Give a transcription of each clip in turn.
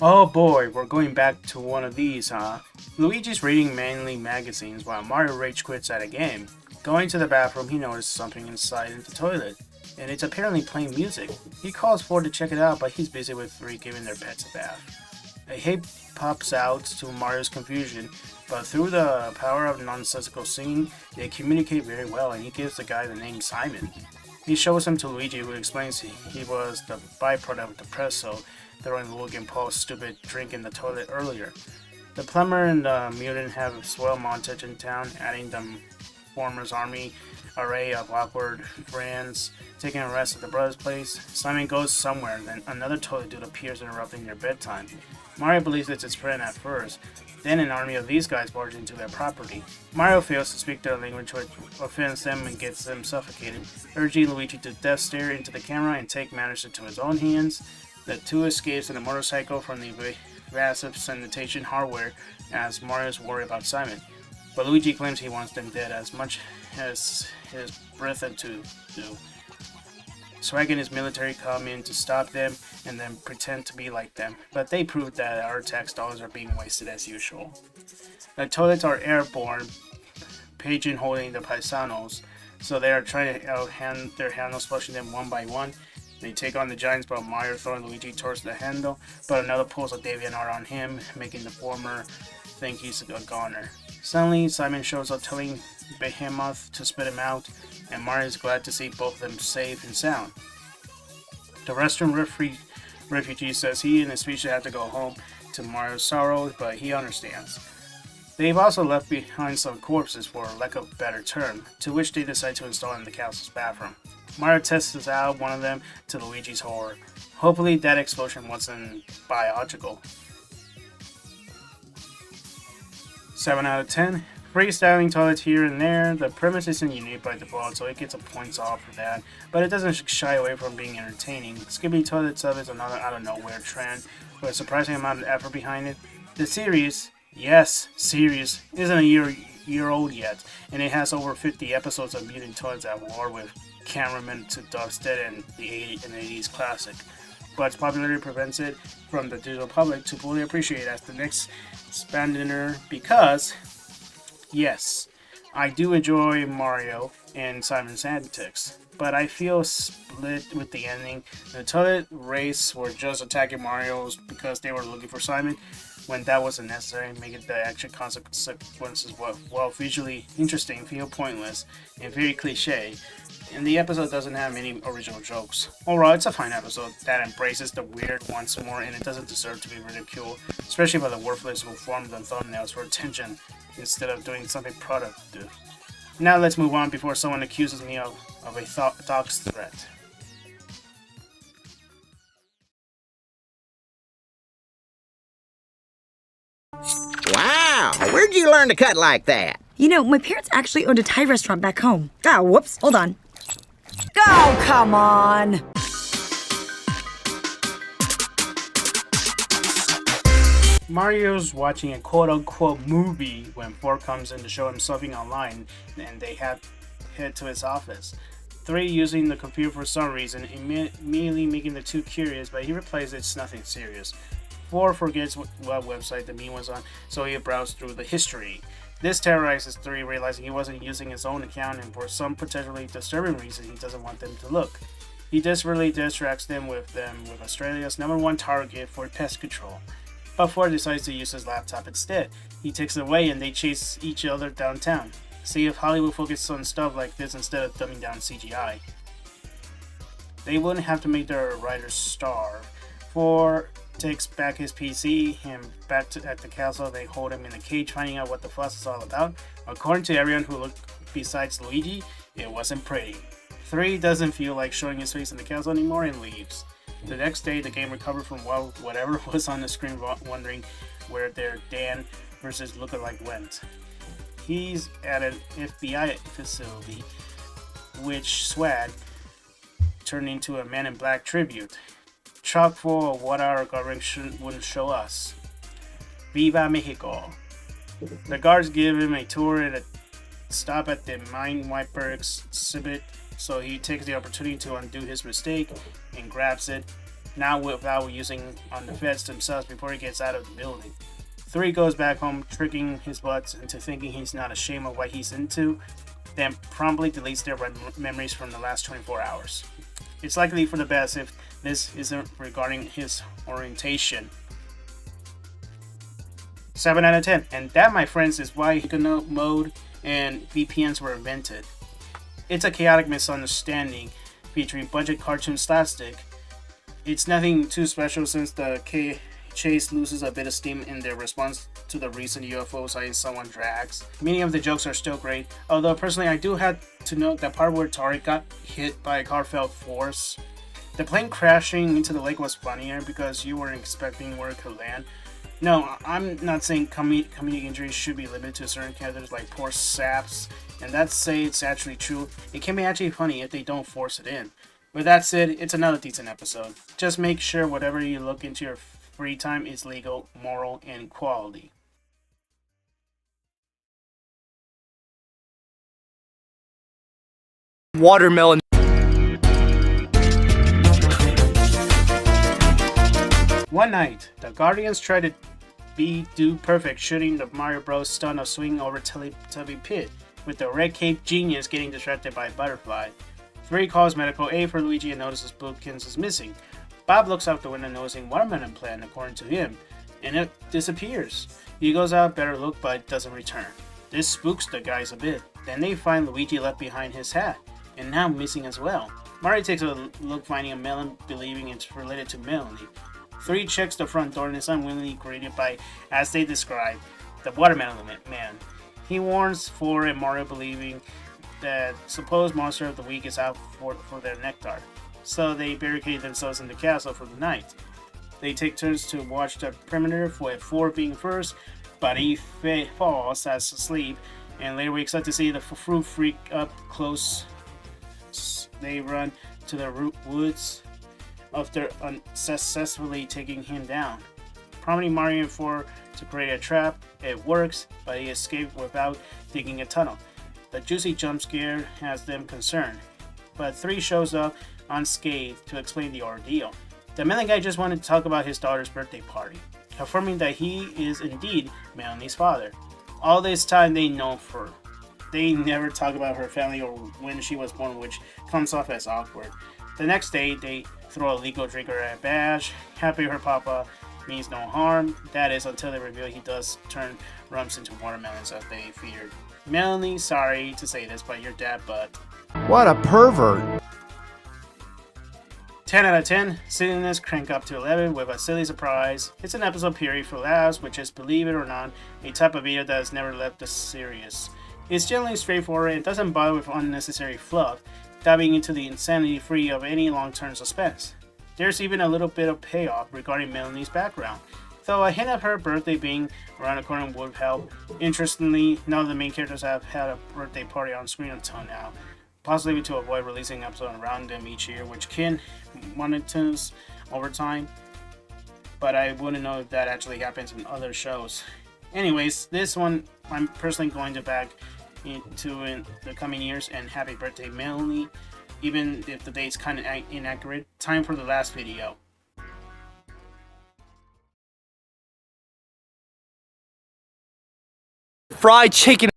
Oh boy, we're going back to one of these, huh? Luigi's reading mainly magazines while Mario rage quits at a game. Going to the bathroom, he notices something inside the toilet, and it's apparently playing music. He calls Ford to check it out, but he's busy with Three giving their pets a bath. A head pops out to Mario's confusion, but through the power of nonsensical singing, they communicate very well, and he gives the guy the name Simon. He shows him to Luigi, who explains he was the byproduct of depresso, throwing Logan Paul's stupid drink in the toilet earlier. The plumber and the mutant have a swell montage in town, adding the former's army array of awkward friends taking a rest at the brother's place. Simon goes somewhere, then another toilet dude appears interrupting their bedtime. Mario believes it's his friend at first, then an army of these guys barge into their property. Mario fails to speak their language, which offends them and gets them suffocated, urging Luigi to death stare into the camera and take matters into his own hands. The two escapes in a motorcycle from the evasive sanitation hardware as Mario's worried about Simon. But Luigi claims he wants them dead as much as his breath to do. Swag and his military come in to stop them and then pretend to be like them, but they prove that our tax dollars are being wasted as usual. The toilets are airborne, pigeon holding the paisanos, so they are trying to outhand their handles, flushing them one by one. They take on the giants, but Mario throwing Luigi towards the handle, but another pulls a DeviantArt on him, making the former think he's a goner. Suddenly, Simon shows up telling Behemoth to spit him out, and Mario is glad to see both of them safe and sound. The Western refugee says he and his species have to go home to Mario's sorrow, but he understands. They've also left behind some corpses, for lack of a better term, to which they decide to install in the castle's bathroom. Mario tests out one of them to Luigi's horror. Hopefully that explosion wasn't biological. 7 out of 10. Freestyling toilets here and there. The premise isn't unique by default, so it gets a points off for that, but it doesn't shy away from being entertaining. Skipping toilet sub is another out of nowhere trend, with a surprising amount of effort behind it. The series, yes, series, isn't a year old yet, and it has over 50 episodes of mutant toilets at war with cameramen to dubstep and the 80s classic. But its popularity prevents it from the digital public to fully appreciate it as the next Spandiner because, yes, I do enjoy Mario and Simon's antics, but I feel split with the ending. The toilet race were just attacking Mario's because they were looking for Simon, when that wasn't necessary, making the action consequences, while visually interesting, feel pointless and very cliche. And the episode doesn't have many original jokes. Overall, it's a fine episode that embraces the weird once more, and it doesn't deserve to be ridiculed, especially by the worthless who formed the thumbnails for attention instead of doing something productive. Now let's move on before someone accuses me of a dox threat. Wow, where'd you learn to cut like that? You know, my parents actually owned a Thai restaurant back home. Ah, whoops, hold on. Oh, come on! Mario's watching a quote-unquote movie when Ford comes in to show him something online, and they head to his office. 3 using the computer for some reason, immediately making the 2 curious, but he replies it's nothing serious. 4 forgets what website the meme was on, so he browsed through the history. This terrorizes 3, realizing he wasn't using his own account, and for some potentially disturbing reason, he doesn't want them to look. He desperately distracts them with Australia's #1 target for pest control. But Ford decides to use his laptop instead. He takes it away and they chase each other downtown. See if Hollywood focused on stuff like this instead of dumbing down CGI. They wouldn't have to make their writers starve. Ford takes back his PC, and at the castle they hold him in a cage, finding out what the fuss is all about. According to everyone who looked besides Luigi, it wasn't pretty. 3 doesn't feel like showing his face in the castle anymore and leaves. The next day, the game recovered from whatever was on the screen, wondering where their Dan versus lookalike went. He's at an FBI facility, which Swag turned into a Man in Black tribute, chock full of what our government wouldn't show us. Viva Mexico! The guards give him a tour and a stop at the Mind Wiper exhibit, so he takes the opportunity to undo his mistake and grabs it. now without using on the feds themselves before he gets out of the building. 3 goes back home, tricking his butts into thinking he's not ashamed of what he's into, then promptly deletes their memories from the last 24 hours. It's likely for the best if this isn't regarding his orientation. 7 out of 10. And that, my friends, is why Econo mode and VPNs were invented. It's a chaotic misunderstanding featuring budget cartoon slapstick. It's nothing too special since the chase loses a bit of steam in their response to the recent UFO sighting someone drags. Many of the jokes are still great, although personally I do have to note that part where Tariq got hit by a car felt forced. The plane crashing into the lake was funnier because you weren't expecting where it could land. No, I'm not saying comedic injuries should be limited to certain characters like poor saps, and that's say it's actually true. It can be actually funny if they don't force it in. With that said, it's another decent episode. Just make sure whatever you look into your free time is legal, moral, and quality. Watermelon. One night, the Guardians try to do perfect, shooting the Mario Bros. Stunt of swinging over Teletubby Pit, with the red cape genius getting distracted by a butterfly. 3 calls medical aid for Luigi and notices Bookins is missing. Bob looks out the window noticing Watermelon Plant, according to him, and it disappears. He goes out, better look, but doesn't return. This spooks the guys a bit. Then they find Luigi left behind his hat, and now missing as well. Mario takes a look, finding a melon, believing it's related to Melanie. 3 checks the front door and is unwillingly greeted by, as they describe, the Watermelon Man. He warns 4 and Mario, believing that supposed monster of the week is out for their nectar. So they barricade themselves in the castle for the night. They take turns to watch the perimeter, with 4 being first, but he falls as asleep, and later we expect to see the fruit freak up close. They run to the woods after unsuccessfully taking him down. Prompting Mario and 4 to create a trap. It works, but he escaped without digging a tunnel. The juicy jump scare has them concerned, but 3 shows up unscathed to explain the ordeal. The Melon guy just wanted to talk about his daughter's birthday party, confirming that he is indeed Melanie's father. All this time they never talk about her family or when she was born, which comes off as awkward. The next day, they throw a legal drinker at Bash, happy her papa means no harm. That is until they reveal he does turn rumps into watermelons as they feared. Melanie, sorry to say this, but your dad, but... What a pervert. 10 out of 10, silliness crank up to 11 with a silly surprise. It's an episode period for laughs, which is, believe it or not, a type of video that has never left us serious. It's generally straightforward and doesn't bother with unnecessary fluff, diving into the insanity free of any long-term suspense. There's even a little bit of payoff regarding Melanie's background, though a hint of her birthday being around the corner would help. Interestingly, none of the main characters have had a birthday party on screen until now, possibly to avoid releasing an episode around them each year, which can monetize over time, but I wouldn't know if that actually happens in other shows. Anyways, this one I'm personally going to back into in the coming years, and happy birthday Melanie, even if the date's kind of inaccurate. Time for the last video. Fried chicken.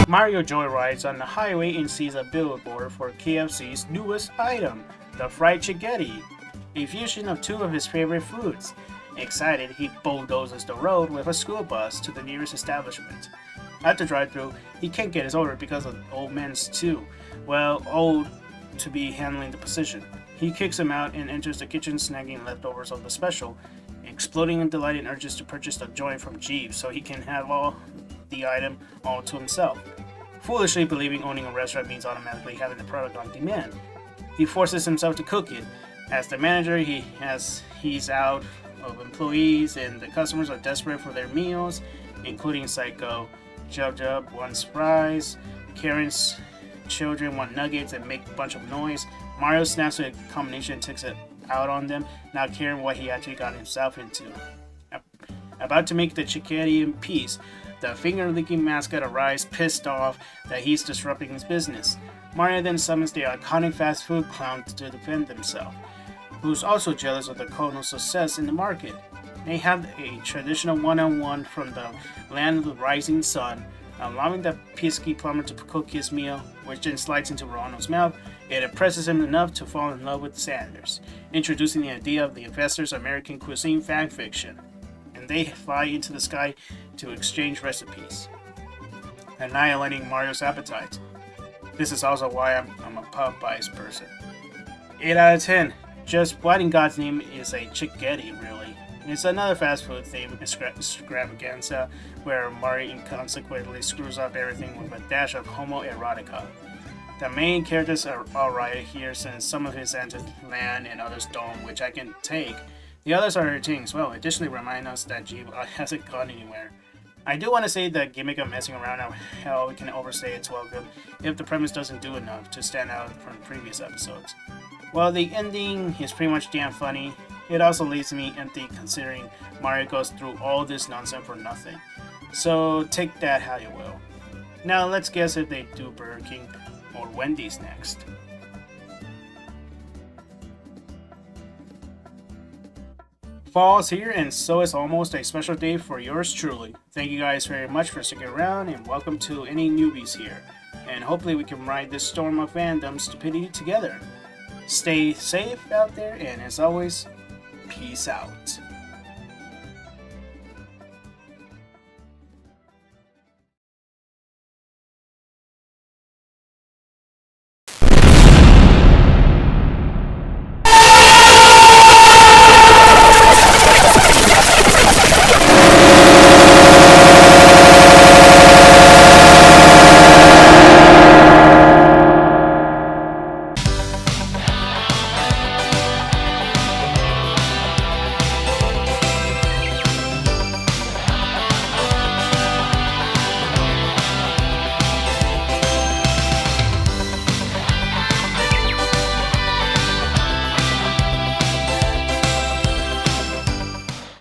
Mario joyrides on the highway and sees a billboard for KFC's newest item, the fried Chickghetti, a fusion of 2 of his favorite foods. Excited, he bulldozes the road with a school bus to the nearest establishment. At the drive-thru, he can't get his order because the old man's too, old to be handling the position. He kicks him out and enters the kitchen, snagging leftovers of the special, exploding in delight and urges to purchase the joint from Jeeves so he can have all the item all to himself. Foolishly believing owning a restaurant means automatically having the product on demand, he forces himself to cook it. As the manager, he's out of employees and the customers are desperate for their meals, including Psycho. Jub wants fries, Karen's children want nuggets and make a bunch of noise. Mario snaps with a combination and takes it out on them, not caring what he actually got himself into. About to make the Chickghetti in peace, the finger-licking mascot arrives, pissed off that he's disrupting his business. Mario then summons the iconic fast food clown to defend himself, who's also jealous of the Kono's success in the market. They have a traditional one-on-one from the land of the rising sun, allowing the pesky plumber to cook his meal, which then slides into Ronald's mouth. It impresses him enough to fall in love with Sanders, introducing the idea of the investor's American cuisine fanfiction, and they fly into the sky to exchange recipes, annihilating Mario's appetite. This is also why I'm a Popeyes person. 8 out of 10. Just what in God's name is a Chickghetti, really? It's another fast food themed extravaganza where Mario inconsequently screws up everything with a dash of homoerotica. The main characters are alright here since some of his answers land and others don't, which I can take. The others are entertaining as well, additionally remind us that G hasn't gone anywhere. I do want to say the gimmick of messing around how hell it can overstay its welcome if the premise doesn't do enough to stand out from previous episodes. While the ending is pretty much damn funny, it also leaves me empty considering Mario goes through all this nonsense for nothing. So take that how you will. Now let's guess if they do Burger King or Wendy's next. Fall's here, and so is almost a special day for yours truly. Thank you guys very much for sticking around, and welcome to any newbies here. And hopefully we can ride this storm of fandom stupidity together. Stay safe out there, and as always, peace out.